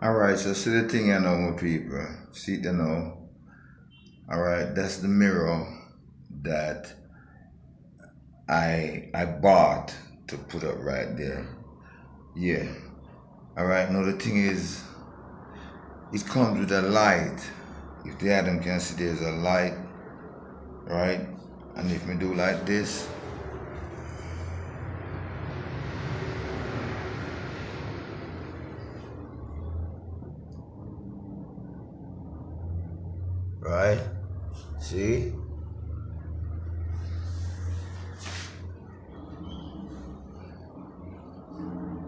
Alright, so see the thing you know, my people. See it you know. Alright, that's the mirror that I bought to put up right there. Yeah. Alright, now the thing is, it comes with a light. If the Adam can see there's a light, right? And if we do like this, right? See?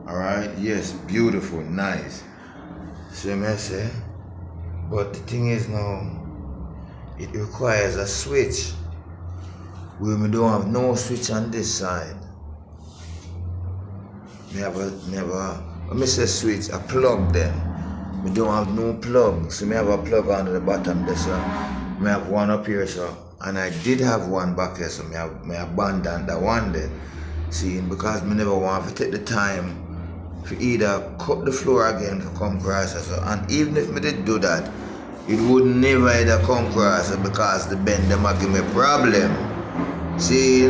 Alright, yes, beautiful, nice. See what I say? But the thing is now, it requires a switch. We don't have no switch on this side. Let me say switch, a plug then. We don't have no plug. So I have a plug on the bottom there, so I have one up here, so. And I did have one back here, so I abandoned that one there. See, because I never want to take the time to either cut the floor again to come across. So. And even if I did do that, it would never either come across because the bend them give me a problem. See,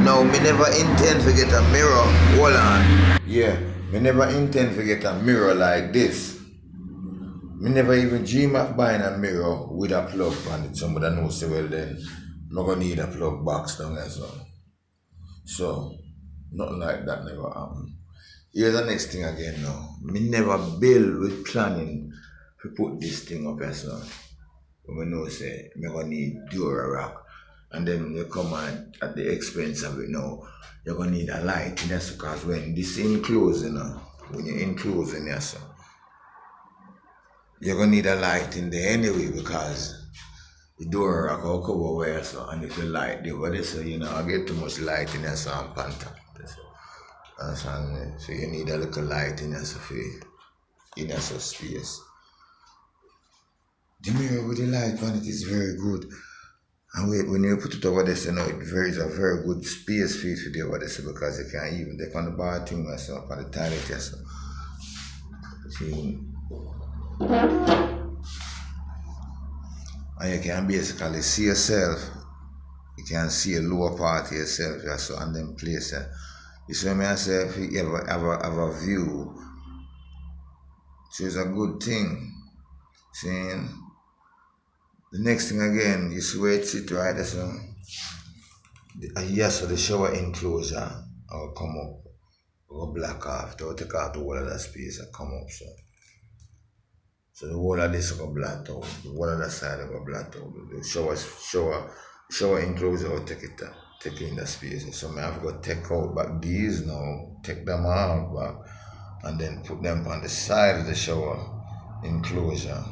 now me never intend to get a mirror. Hold on. Yeah, me never intend to get a mirror like this. Me never even dream of buying a mirror with a plug on it. Somebody knows say, well then, I'm not gonna need a plug box down as well. So, nothing like that never happened. Here's the next thing again now. Me never build with planning to put this thing up as well. But me know say, me gonna need Dura rock. And then when you come at the expense of it now, you're gonna need a light. And that's because when this enclosed, when you're enclosing yourself, you're gonna need a light in there anyway because the door rack will cover where so and if you light over there, so I get too much light in there so I'm panther. Understand me? So you need a little light in there so in there so space. The mirror with the light on it is very good. And when you put it over there, so it's a very good space for you to do over there, so because you can even take on the bathroom or so, on the toilet or so. See? And you can basically see yourself. You can see a lower part of yourself, so, and then place it. You see me, I say, if you ever have a view, so it's a good thing. See? The next thing again, you see where it sits right there, so the shower enclosure will come up, will block off, to take out the whole of that space and come up, so. So the whole of this will black out, the whole of that side will black out. The shower enclosure will take in the space. So I have to take out back these now, take them out back, and then put them on the side of the shower enclosure.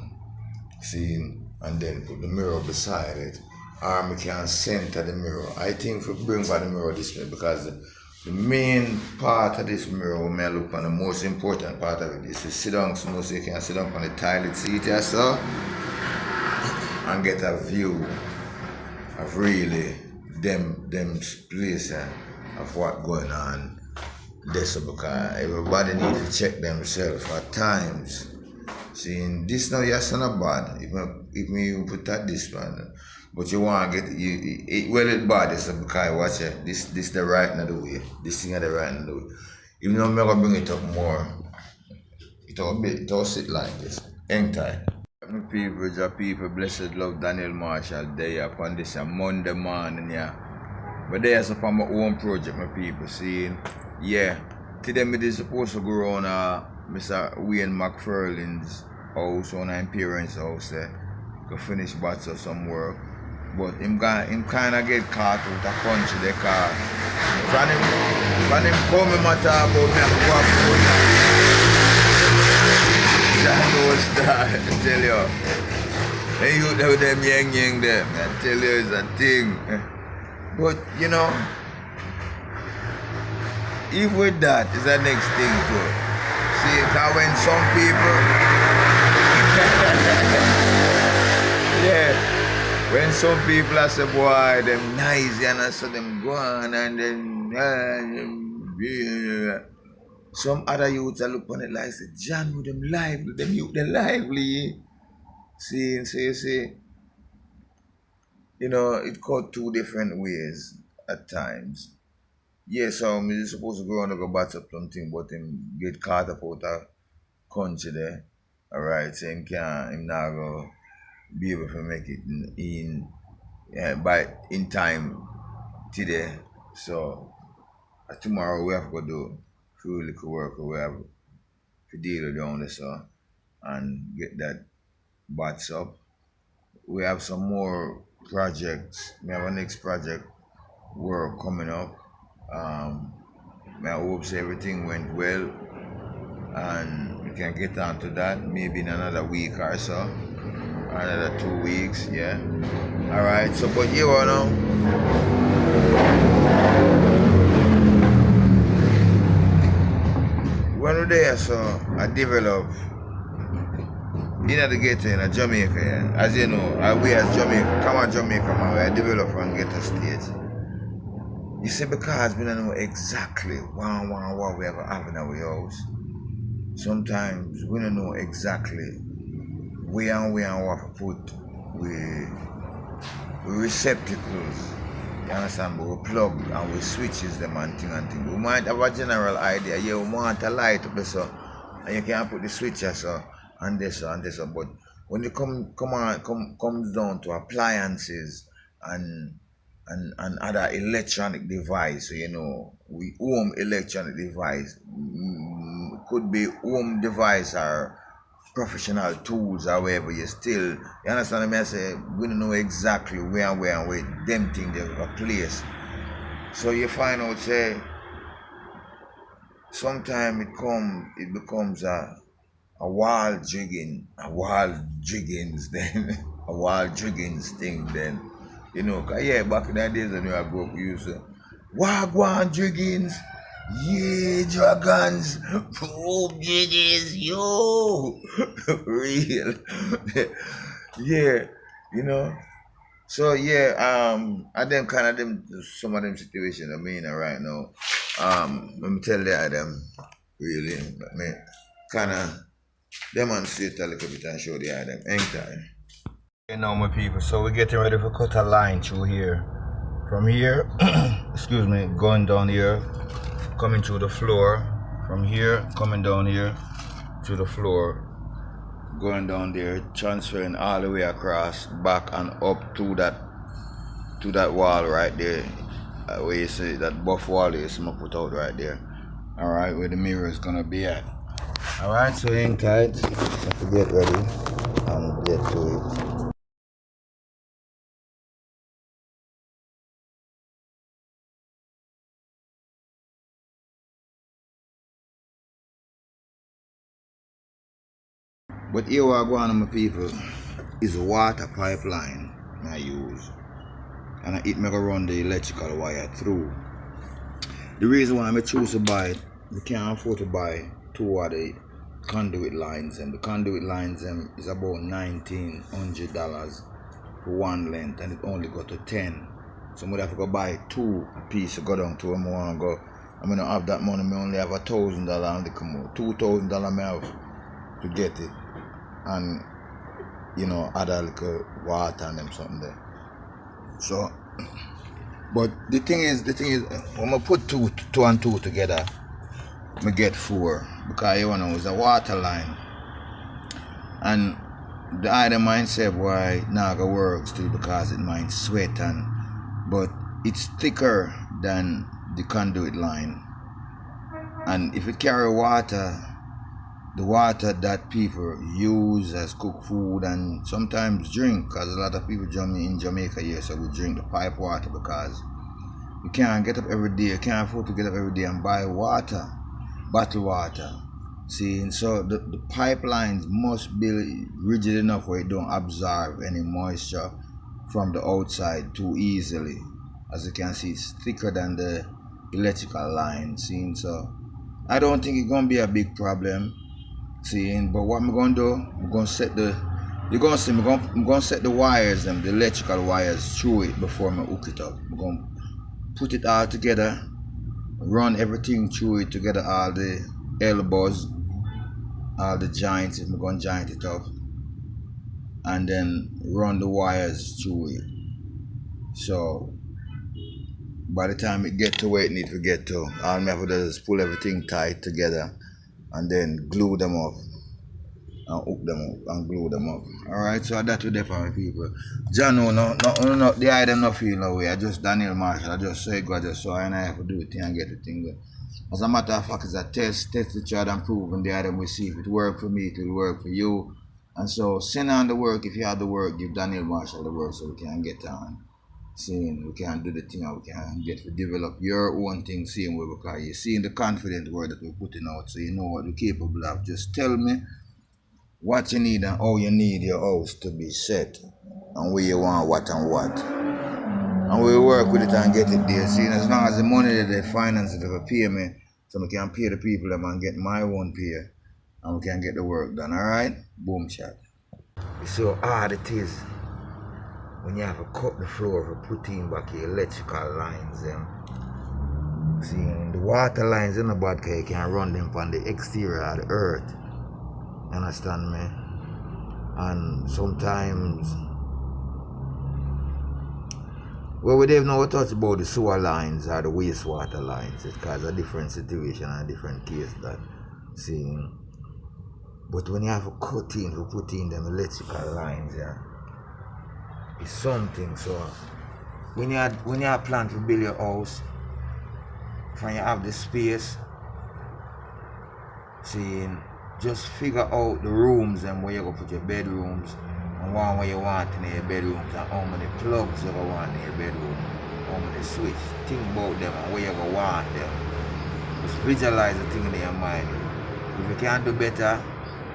See? And then put the mirror beside it, or we can center the mirror. I think we bring back the mirror this way because the main part of this mirror, when I look on the most important part of it, is to sit down, so you can sit down on the toilet seat here, so, and get a view of really them place of what going on. This because everybody needs to check themselves at times. See, this now yes not bad. If me even put that this one, but you want to get it's bad. It's because watch it. This the right in the way. This thing is the right in the way. Even though I'm gonna bring it up more, it'll sit like this. Hang tight. My people, blessed love Daniel Marshall day upon this Monday morning, yeah. But there's upon my own project, my people. See, yeah. Today it is supposed to go on Mr. Wayne McFarlane's house, on his parents' house there, to finish bats or some work. But him kind of get caught with a country the car. When him come him a talk about me, I go up to that, I tell you. Hey, you know them yang them, I tell you it's a thing. But even with that, it's the next thing too. See, because when some people, yeah, when some people are say, boy, them nice, and I saw them go on, and then, Some other youths are look on it like, say, John, with them lively, them youth, they lively. See, you know, it cut two different ways at times. Yes, he's supposed to go on and go back up something, but him get caught up out of country there. Alright, so him not go be able to make it in time today. So tomorrow we have to go do few little work we have to deal with down there so and get that bats up. We have some more projects. We have a next project work coming up. I hope everything went well and we can get on to that maybe in another week or so. Another 2 weeks, yeah. Alright, so but you know. When we're there, so I develop in the ghetto in Jamaica, yeah. As you know, we as Jamaica, come on Jamaica man, we develop from ghetto state. You see, because we don't know exactly what we ever have in our house. Sometimes we don't know exactly where and what to put with receptacles. You understand? But we plug and we switches them and thing. We might have a general idea. Yeah, we want a light up there, so and you can put the switches so and this. But when it comes down to appliances and other electronic device, you know, we home electronic device, could be home device or professional tools or whatever, you understand what I say? We don't know exactly where them things they are placed. So you find out, say, sometimes it becomes a wall jigging, then, a wall jiggings thing then. You know, cause yeah, back in the days when I grew up, we used to, Wagwan jiggings, yeah, dragons, boom jiggings, yo, real, yeah, you know. So yeah, some of them situations I'm in right now. Let me tell you them really, let me kind of demonstrate a little bit and show the item anytime. You know, my people, so we're getting ready to cut a line through here. From here, excuse me, going down here, coming through the floor. From here, coming down here to the floor, going down there, transferring all the way across, back and up to that wall right there. Where you see that buff wall is put out right there. Alright, where the mirror is gonna be at. Alright, so hang tight. Have to get ready and get to it. But here what I go on, my people, is a water pipeline I use. And it may go run the electrical wire through. The reason why I choose to buy it, we can't afford to buy two of the conduit lines, and the conduit lines is about $1,900 for one length, and it only go to 10. So I'm gonna have to go buy two pieces to go down to where I want to go. I'm gonna have that money, I only have $1,000 on the come out. $2,000 I have to get it. And you know, add a little water and them something there. So, but the thing is, when I put two and two together, I get 4 because you know it's a water line, and the item mindset why Naga works too because it might sweat but it's thicker than the conduit line, and if it carry water, the water that people use as cook food and sometimes drink, because a lot of people in Jamaica here, so we drink the pipe water because you can't get up every day, you can't afford to get up every day and buy water, bottled water. See, and so the pipelines must be rigid enough where it don't absorb any moisture from the outside too easily. As you can see, it's thicker than the electrical line. See, so I don't think it's gonna be a big problem. See, but what I'm gonna do, I'm gonna set the, you're gonna see, I'm gonna set the wires, the electrical wires through it before I hook it up. I'm gonna put it all together, run everything through it together, all the elbows, all the joints, if I'm going to joint it up, and then run the wires through it. So by the time it get to where it needs to get to, all I have to do is pull everything tight together and then glue them up and hook them up and glue them up. Alright, so that's what they for my people. John, no, the item no feel no way. I just Daniel Marshall, I just say God just so I have to do it and get the thing there. As a matter of fact, it's a test the child and prove, and the item we see if it work for me, it will work for you. And so send on the work. If you have the work, give Daniel Marshall the work so we can get on. Seeing we can do the thing and we can get to develop your own thing, seeing way, because you're seeing the confident word that we're putting out, so you know what we're capable of. Just tell me what you need and how you need your house to be set, and where you want what and what. And we'll work with it and get it there. See, as long as the money that they finance it, they pay me, so we can pay the people them and get my own pay, and we can get the work done, alright? Boom shot. It's so hard it is when you have to cut the floor for putting back your electrical lines. See, the water lines in the bad, because you can run them on the exterior of the earth. You understand me? And sometimes, well, we don't know touch about the sewer lines or the wastewater lines. It causes a different situation and a different case that, see. But when you have to cut in to put in them electrical lines, it's something. So when you plan to build your house, when you have the space, see, just figure out the rooms and where you're going to put your bedrooms, and one where you want in your bedrooms, and how many plugs you're going to want in your bedroom, how many switches. Think about them and where you're going to want them. Just visualize the thing in your mind. If you can't do better,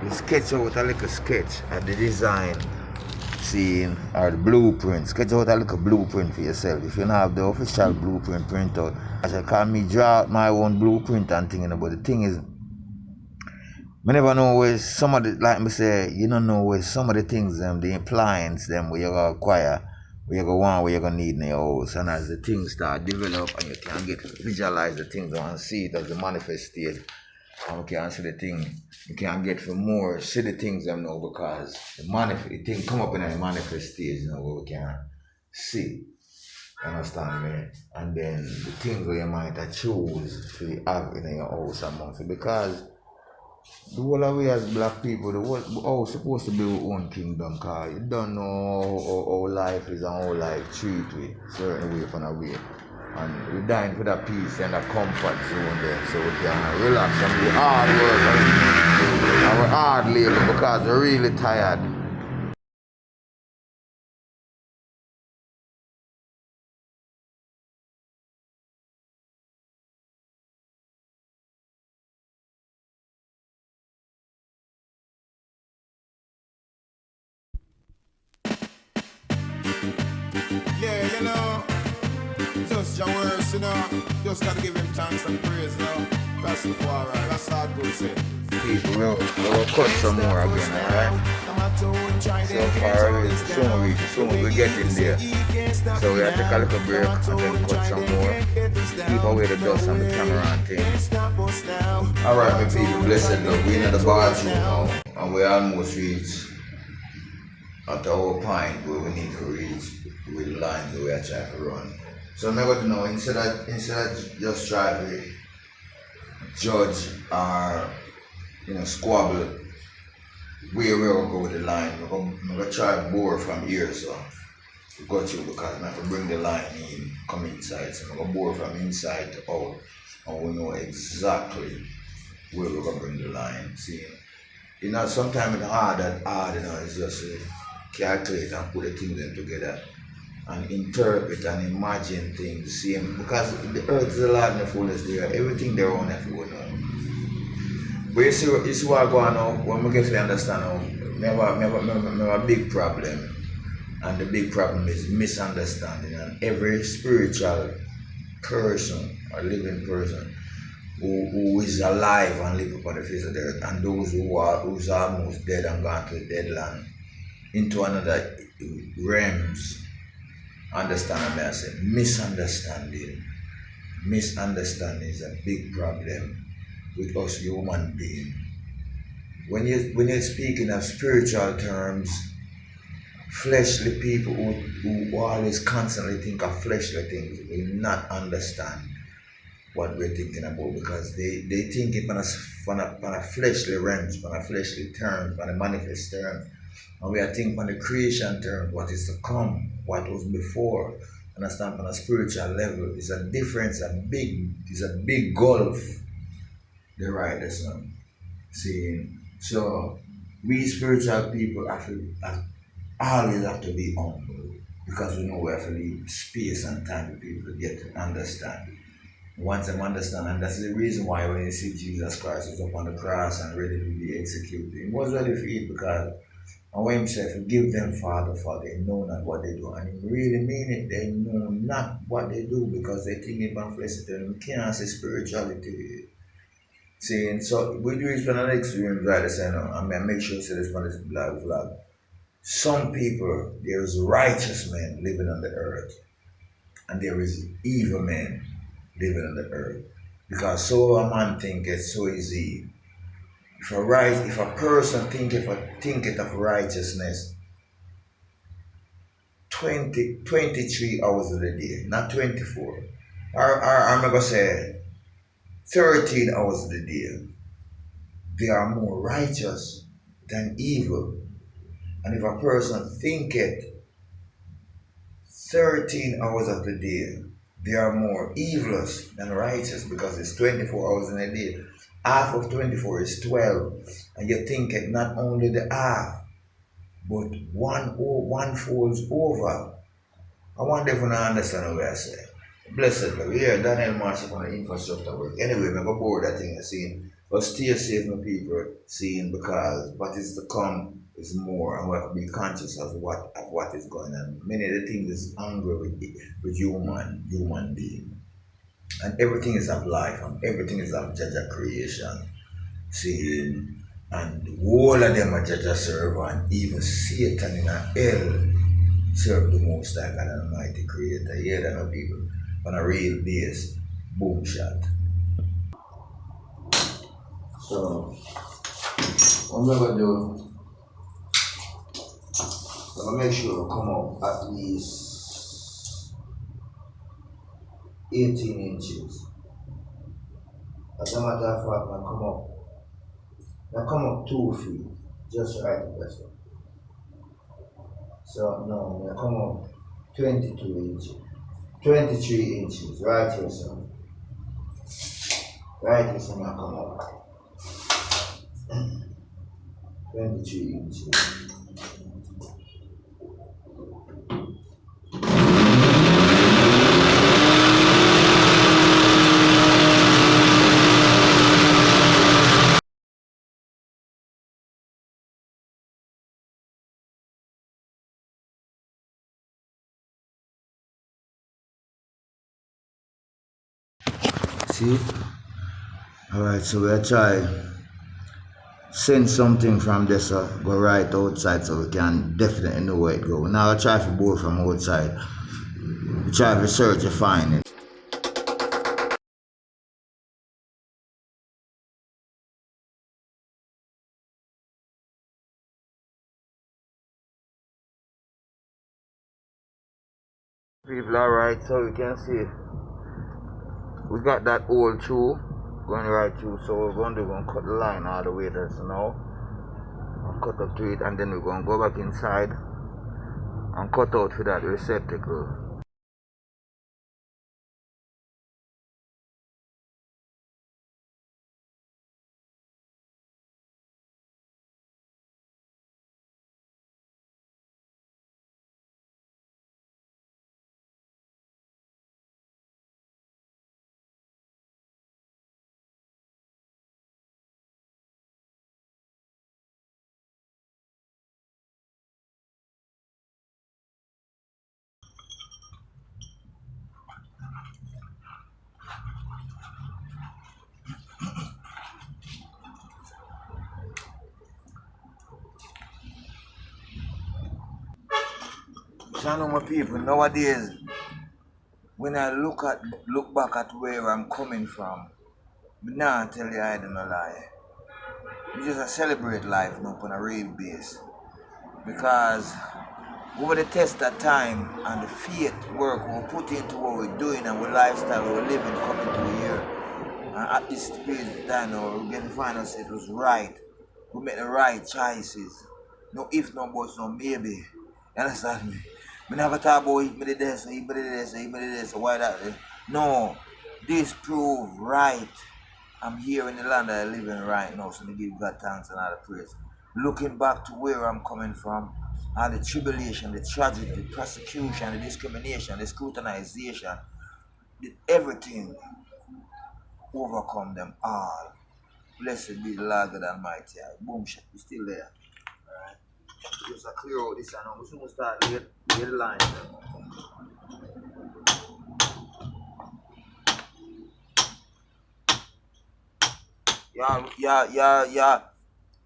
you sketch out a little sketch at the design scene or the blueprint. Sketch out a little blueprint for yourself. If you don't have the official blueprint printout, I shall call me draw out my own blueprint and thing, but the thing is, I never know where some of the, like me say, you don't know where some of the things, the appliance, where you're going to acquire, where you're going to want, where you're going to need in your house. And as the things start develop and you can get to visualize the things and see it as the manifest state, and we can see the thing, you can get for more, see the things now, because the thing come up in a manifest stage, where we can see. You understand me? And then the things where you might choose to have in your house amongst it, because the whole of we as black people, the whole supposed to be our own kingdom, because you don't know how life is and how life treat we certain way from a way. And we're dying for that peace and that comfort zone there, so we can relax and do hard work and we're hard labor because we're really tired. Yeah, you know, just your words, you know, just gotta give him thanks and praise, you know. That's the far right, that's how good say. People, we'll cut some more again, alright? So far, soon we get in there. So we have to take a little break and then cut some more. Keep away the dust and the camera and things. Alright, my people, blessed love. We're in the bathroom now, and we almost reached at our point where we need to reach with the lines that we are trying to run. So I'm going to know, instead of just try to judge or squabble where we're going to go with the line, I'm going to try to bore from here, so to go through, because I'm going to bring the line in, come inside, so I'm going to bore from inside to out, and we know exactly where we're going to bring the line. See, sometimes it's hard, it's just calculate and put the things in together and interpret and imagine things, see, because the earth is a lot of fullness there, everything there on it going on. But you see what going on, when we get to understand now, we have a big problem, and the big problem is misunderstanding, and every spiritual person or living person who is alive and live upon the face of the earth, and those who's almost dead and gone to the dead land, into another realms, understand what I say? Misunderstanding is a big problem with us human beings. When you're speaking of spiritual terms, fleshly people who always constantly think of fleshly things will not understand what we're thinking about, because they think it on a fleshly realms, on a fleshly terms, on a manifest term. And we are thinking on the creation term, what is to come, what was before. Understand, on a spiritual level, is a difference, is a big gulf. The right, that's not saying. So we spiritual people always have to be humble, because we know we have to leave space and time for people to get to understand. Once them understand, and that's the reason why when you see Jesus Christ was up on the cross and ready to be executed, he was ready for it, because and when he said, "Forgive them, Father, for they know not what they do," and he really mean it, they know not what they do, because they think about flesh, they can't say spirituality. See, so we do it from an experience, right? Say, no, I mean, make sure you say this one is black flag. Some people, there is righteous men living on the earth, and there is evil men living on the earth. Because so a man thinketh, so is he. If a person thinketh of righteousness 23 hours of the day, not 24. Or I'm gonna say 13 hours of the day, they are more righteous than evil. And if a person thinketh 13 hours of the day, they are more evilous than righteous, because it's 24 hours in a day. Half of 24 is 12. And you think it not only the half, but one folds over. I wonder if you understand what I say. Blessed Lord. Yeah, Daniel Marshall on the infrastructure work. Anyway, I'm bored that thing I seen. But stay safe, my people, seeing, because what is to come is more, and we have to be conscious of what is going on. Many of the things is angry with human being. And everything is of life, and everything is of Jaja creation. Seeing, and all of them are Jaja servant, even Satan in a hell serve the Most High God and Almighty Creator. Yeah, that no people on a real base, boom shot. So, what I'm gonna do, I'm gonna make sure we come up at least 18 inches. As a matter of fact, I come up 2 feet, just right that's it. So no, I come up 22 inches, 23 inches, right here, son. Right here, son, I come up 23 inches. See? Alright, so we'll try send something from this go right outside, so we can definitely know where it go. Now I'll try for board from outside. We try to search to find it. People, alright, so you can see we got that hole through, going right through, so we're going to cut the line all the way there, so now and cut up to it, and then we're going to go back inside and cut out for that receptacle. So I know my people, nowadays when I look back at where I'm coming from, But now I tell you I don't lie. We just a celebrate life now on a real base. Because over the test of time and the faith work we put into what we're doing and what lifestyle we're living coming to a year. And at this stage of time now we're getting to find out it was right. We make the right choices. No if, no buts, no maybe. You understand me? I never talk about it, me did this, he did this, he did this, why that? No. This prove right. I'm here in the land that I live in right now, so I give God thanks and all the praise. Looking back to where I'm coming from, all the tribulation, the tragedy, the persecution, the discrimination, the scrutinization, everything, overcome them all. Blessed be the Lord God Almighty. Boom, shit, we still there. Alright? Just a clear out this and now. We soon start lay the line.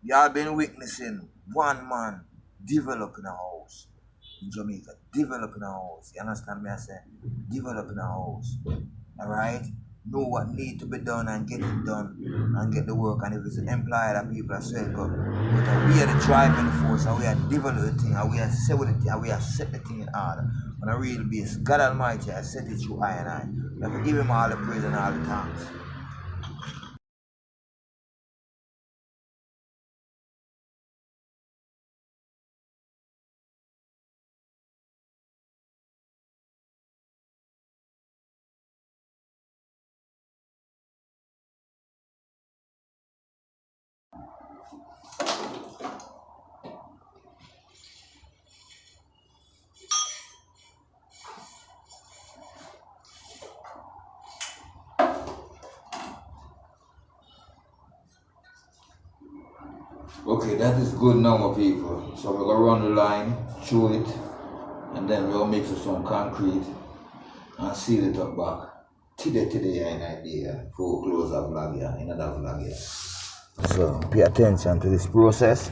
Y'all been witnessing one man developing a house in Jamaica. Developing a house. You understand me? I say developing a house. Alright? Know what need to be done and get it done and get the work. And if it's an employer that people are saying, but we are the driving force and we are developing the thing and we are set with the thing and we are set the thing in order. On a real base. God Almighty has set it through I and I. We have to give him all the praise and all the thanks. Okay, that is good now, my people. So we're gonna run the line through it, and then we'll mix with some concrete and seal it up back. Today, an idea for close a vlog here, another vlog here. So pay attention to this process.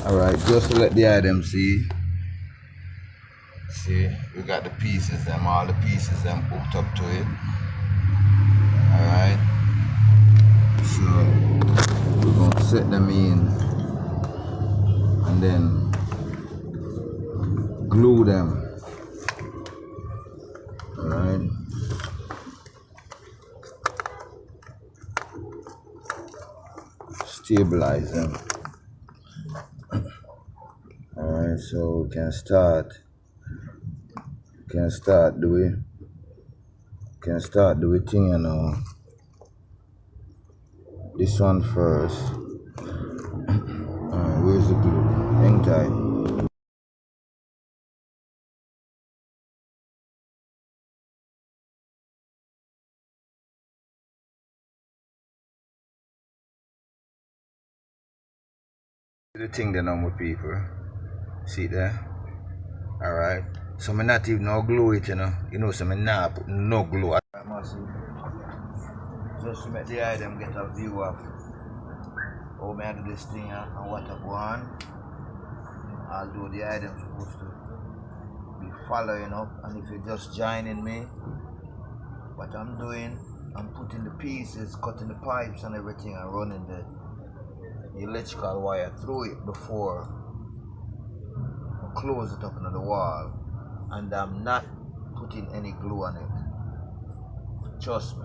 Alright, just to let the item see. See, we got the pieces, all the pieces hooked up to it. Alright. So we're gonna set them in and then glue them. Alright. Stabilize them. Alright, so we can start do it thing, you know. This one first. Alright, where's the glue? Hang tight. The thing that I'm with people. See there? Alright. So I'm not even no glue it, you know. You know, so I'm not put no glue. Just to make the item get a view of how I do this thing and what I go on. Although the item supposed to be following up, and if you're just joining me, what I'm doing, I'm putting the pieces, cutting the pipes and everything, and running the electrical wire through it before I close it up into the wall, and I'm not putting any glue on it. Trust me.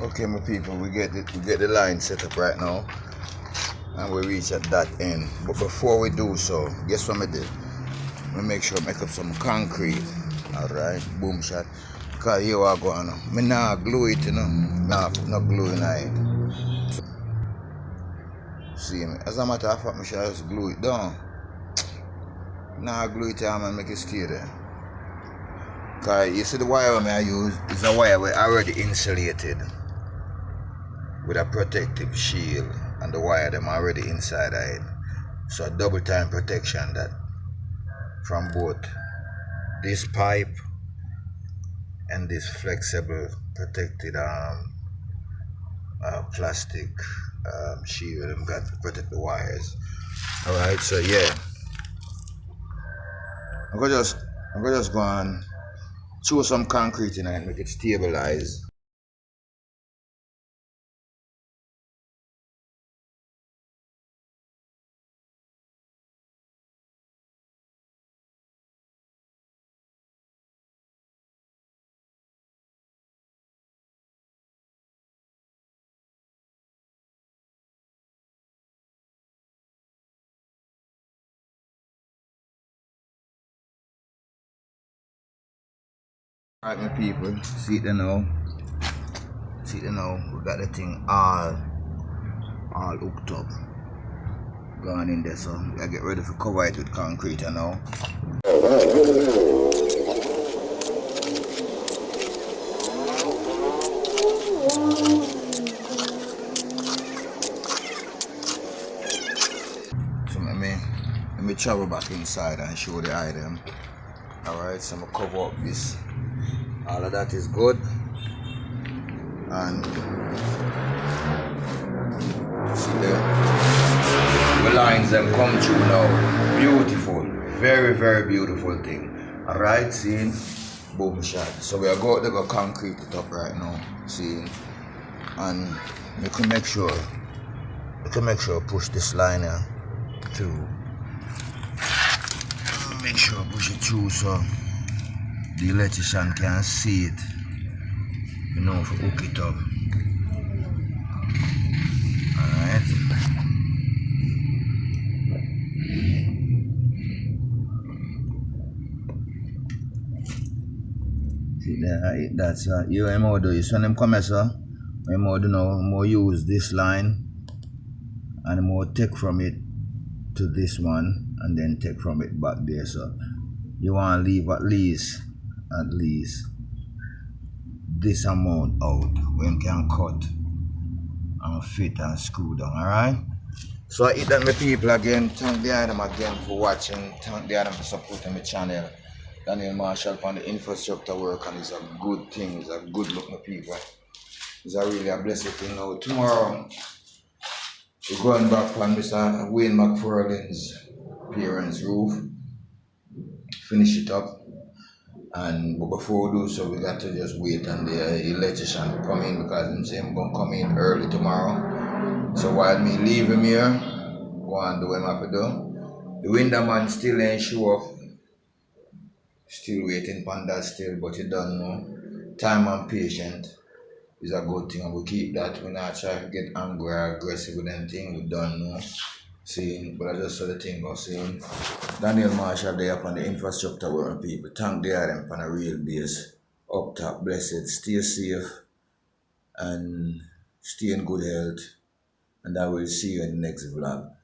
Okay, my people, we get the line set up right now, and we reach at that end. But before we do so, guess what I did? I make sure I make up some concrete. Alright, boom shot. Because here I go on. I nah glue it, you know. Nah, not glue in it. See me. As a matter of fact, I should just glue it down. Nah, glue it down and make it stay there. Because you see the wire I use is a wire we already insulated with a protective shield, and the wire them already inside of it. So a double time protection that from both this pipe and this flexible protected plastic shield them got to protect the wires. Alright, so yeah. I'm gonna just go and throw some concrete in it and make it stabilize. Alright, my people, see it now. See it now. We got the thing all hooked up. Gone in there, so I get ready to cover it with concrete now. So let me travel back inside and show the item. Alright, so I'm gonna cover up this. All of that is good. And see the lines them come through now. Beautiful. Very, very beautiful thing. Alright, see? Boom shot. So we are going to go concrete it up right now. See? And you can make sure push this line here through. Make sure push it through so the electrician can see it, you know, if you hook it up. Alright. See there, that's you more do is when them come here, sir. We more do now, more use this line and more take from it to this one and then take from it back there. So you want to leave at least this amount out when you can cut and fit and screw down. Alright. So I eat that my people again. Thank the item again for watching. Thank the item for supporting my channel. Daniel Marshall on the infrastructure work, and it's a good thing. It's a good look, my people. It's a really a blessed thing. Now tomorrow we're going back on Mr. Wayne McFarlane's parents' roof. Finish it up. But before we do so, we got to just wait on the electrician to come in, because I'm saying I'm gonna come in early tomorrow. So while me leave him here, go and do what I have to do. The window man still ain't show up. Still waiting for that still, but you don't know. Time and patience is a good thing, and we keep that. We not try to get angry or aggressive with anything. We don't know. Seeing, but I just saw the thing about saying Daniel Marshall there upon the infrastructure working people. Thank the them on a real base. Up top, blessed, stay safe and stay in good health. And I will see you in the next vlog.